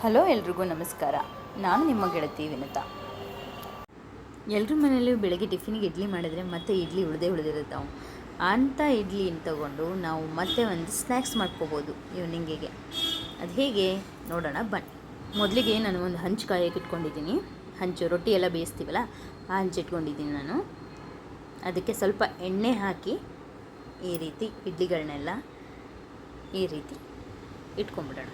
Hello ಎಲ್ರಿಗೂ ನಮಸ್ಕಾರ. ನಾನು ನಿಮ್ಮ ಗೆಳತಿ ವಿನತಾ. ಎಲ್ಲರ ಮನೆಯಲ್ಲೂ ಬೆಳಗ್ಗೆ ಟಿಫಿನಿಗೆ ಇಡ್ಲಿ ಮಾಡಿದರೆ ಮತ್ತೆ ಇಡ್ಲಿ ಉಳಿದಿರ್ತಾವೆ. ಅಂಥ ಇಡ್ಲಿನ ತಗೊಂಡು ನಾವು ಮತ್ತೆ ಒಂದು ಸ್ನ್ಯಾಕ್ಸ್ ಮಾಡ್ಕೋಬೋದು ಈವ್ನಿಂಗಿಗೆ. ಅದು ಹೇಗೆ ನೋಡೋಣ ಬನ್ನಿ. ಮೊದಲಿಗೆ ನಾನು ಒಂದು ಹಂಚು ಕಾಯಕ್ಕೆ ಇಟ್ಕೊಂಡಿದ್ದೀನಿ. ಹಂಚು ರೊಟ್ಟಿ ಎಲ್ಲ ಬೇಯಿಸ್ತೀವಲ್ಲ ಆ ಹಂಚು ಇಟ್ಕೊಂಡಿದ್ದೀನಿ ನಾನು. ಅದಕ್ಕೆ ಸ್ವಲ್ಪ ಎಣ್ಣೆ ಹಾಕಿ ಈ ರೀತಿ ಇಡ್ಲಿಗಳನ್ನೆಲ್ಲ ಈ ರೀತಿ ಇಟ್ಕೊಂಡ್ಬಿಡೋಣ.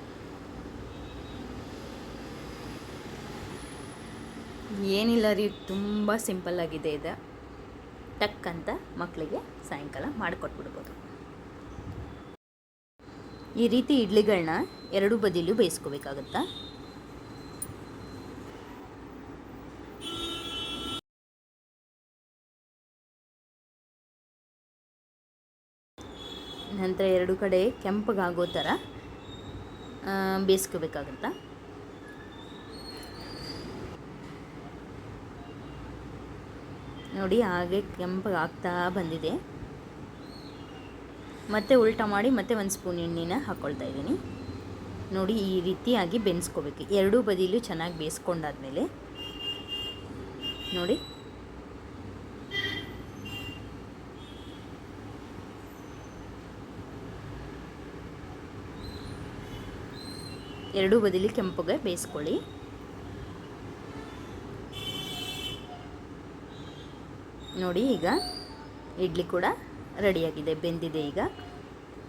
ಏನಿಲ್ಲ ರೀ, ತುಂಬ ಸಿಂಪಲ್ಲಾಗಿದೆ ಇದು. ಟಕ್ ಅಂತ ಮಕ್ಕಳಿಗೆ ಸಾಯಂಕಾಲ ಮಾಡಿಕೊಟ್ಬಿಡ್ಬೋದು. ಈ ರೀತಿ ಇಡ್ಲಿಗಳನ್ನ ಎರಡೂ ಬದಿಲೂ ಬೇಯಿಸ್ಕೋಬೇಕಾಗುತ್ತಾ. ನಂತರ ಎರಡು ಕಡೆ ಕೆಂಪಗಾಗೋ ಥರ ಬೇಯಿಸ್ಕೋಬೇಕಾಗುತ್ತಾ. ನೋಡಿ ಹಾಗೆ ಕೆಂಪಗಾಗ್ತಾ ಬಂದಿದೆ. ಮತ್ತೆ ಉಲ್ಟಾ ಮಾಡಿ ಮತ್ತೆ ಒಂದು ಸ್ಪೂನ್ ಎಣ್ಣೆನ ಹಾಕ್ಕೊಳ್ತಾ ಇದ್ದೀನಿ. ನೋಡಿ ಈ ರೀತಿಯಾಗಿ ಬೇಯಿಸ್ಕೋಬೇಕು. ಎರಡೂ ಬದಿಲೂ ಚೆನ್ನಾಗಿ ಬೇಯಿಸ್ಕೊಂಡಾದ್ಮೇಲೆ ನೋಡಿ ಎರಡೂ ಬದಿಲಿ ಕೆಂಪಗೆ ಬೇಯಿಸ್ಕೊಳ್ಳಿ. ನೋಡಿ ಈಗ ಇಡ್ಲಿ ಕೂಡ ರೆಡಿಯಾಗಿದೆ, ಬೆಂದಿದೆ.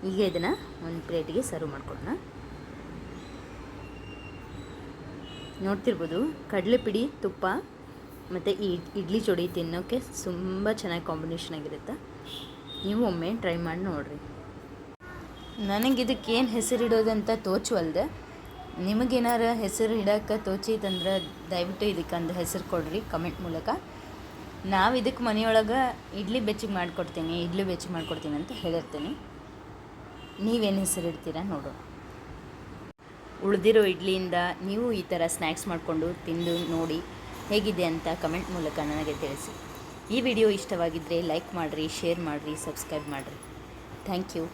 ಈಗ ಇದನ್ನು ಒಂದು ಪ್ಲೇಟಿಗೆ ಸರ್ವ್ ಮಾಡ್ಕೊಳ್ಳೋಣ. ನೋಡ್ತಿರ್ಬೋದು ಕಡಲೆಪಿಡಿ, ತುಪ್ಪ ಮತ್ತು ಈ ಇಡ್ಲಿ ಜೋಡಿ ತಿನ್ನೋಕ್ಕೆ ತುಂಬ ಚೆನ್ನಾಗಿ ಕಾಂಬಿನೇಷನ್ ಆಗಿರುತ್ತೆ. ನೀವು ಒಮ್ಮೆ ಟ್ರೈ ಮಾಡಿ ನೋಡಿರಿ. ನನಗಿದಕ್ಕೇನು ಹೆಸರಿಡೋದಂತ ತೋಚುವಲ್ದೆ. ನಿಮಗೇನಾರು ಹೆಸರು ಇಡೋಕ್ಕೆ ತೋಚೈತಂದ್ರೆ ದಯವಿಟ್ಟು ಇದಕ್ಕೊಂದು ಹೆಸರು ಕೊಡ್ರಿ ಕಮೆಂಟ್ ಮೂಲಕ. ನಾವು ಇದಕ್ಕೆ ಮನೆಯೊಳಗೆ ಇಡ್ಲಿ ಬೆಚ್ಚಿಗೆ ಮಾಡಿಕೊಡ್ತೀನಿ ಅಂತ ಹೇಳಿರ್ತೀನಿ. ನೀವೇನು ಹೆಸರು ಇಡ್ತೀರಾ ನೋಡೋಣ. ಉಳಿದಿರೋ ಇಡ್ಲಿಯಿಂದ ನೀವು ಈ ಥರ ಸ್ನ್ಯಾಕ್ಸ್ ಮಾಡಿಕೊಂಡು ತಿಂದು ನೋಡಿ ಹೇಗಿದೆ ಅಂತ ಕಮೆಂಟ್ ಮೂಲಕ ನನಗೆ ತಿಳಿಸಿ. ಈ ವಿಡಿಯೋ ಇಷ್ಟವಾಗಿದ್ದರೆ ಲೈಕ್ ಮಾಡಿರಿ, ಶೇರ್ ಮಾಡಿರಿ, ಸಬ್ಸ್ಕ್ರೈಬ್ ಮಾಡಿರಿ. Thank you.